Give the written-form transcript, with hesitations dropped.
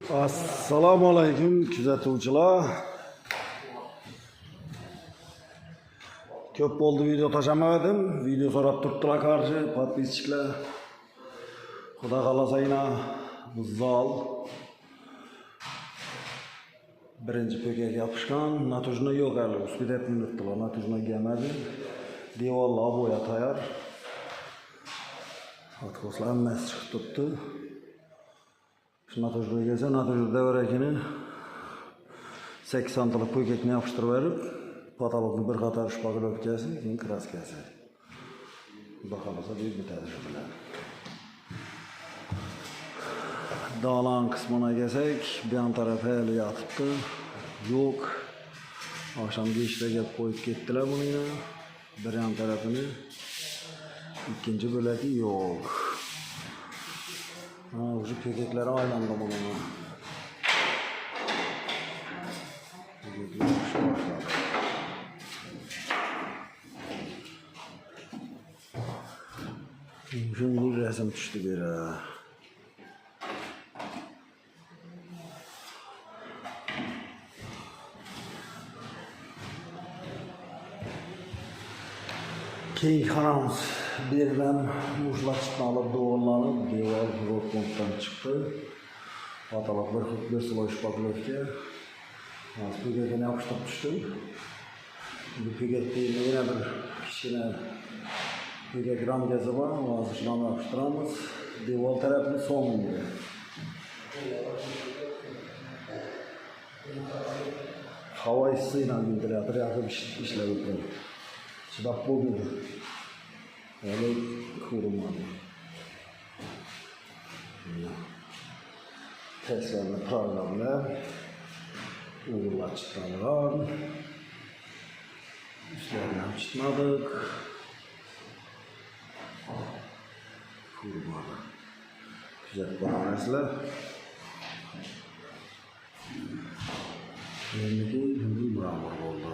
Assalomu alaykum kuzatuvchilar. Ko'p bo'ldi video tashlamadim. Video so'rab turibdilar qarshi podpischilar. Xudo xohlasa bu zal birinchi po'kaga yopishgan. Natujno yo'q hali. Uspidab minutdilar. Natujno gelmedi. Devorlar bo'ya tayyor. Atqoslar hammasi chiqib turibdi. Natujno gelsa, natujno devrekini 80 talik po'kakni yopishtirib berib, patologni bir qator shpagilovkasi, keyin kraskasi. Xudo xohlasa bu bitadi shu bilan. Da'lan qismına kelsak, bu yon taraf hali yotibdi. Yo'q. Oqshomgi ishga kelib qo'yib ketdilar buni. Bir yon tarafini, ikkinchi bo'lagi yo'q. Уже po'kaklari aylandi buni. Şimdi resim tushdi bera. Keyin qaramiz. Birden muşlak çıkmalı doğrulanıp deval rotkontdan çıktı. Patalak bir slow şpagilovka. Pögekini yapıştırıp düştü. Bu pögekte yine bir kichkina pögek ramgasi var. Hozir shuni yapıştıramiz. Deval tarafini so'ngiga. Havo issiqdan ventilator yoqib ishlab o'tadi. Chidab bo'ldi. Öyle kurulmadı. Testlerle programla uygulaçlarlar. Üstlerden çıkmadık. Kurulmadı. Güzel bahanesler. Şimdi bu bravo oldu.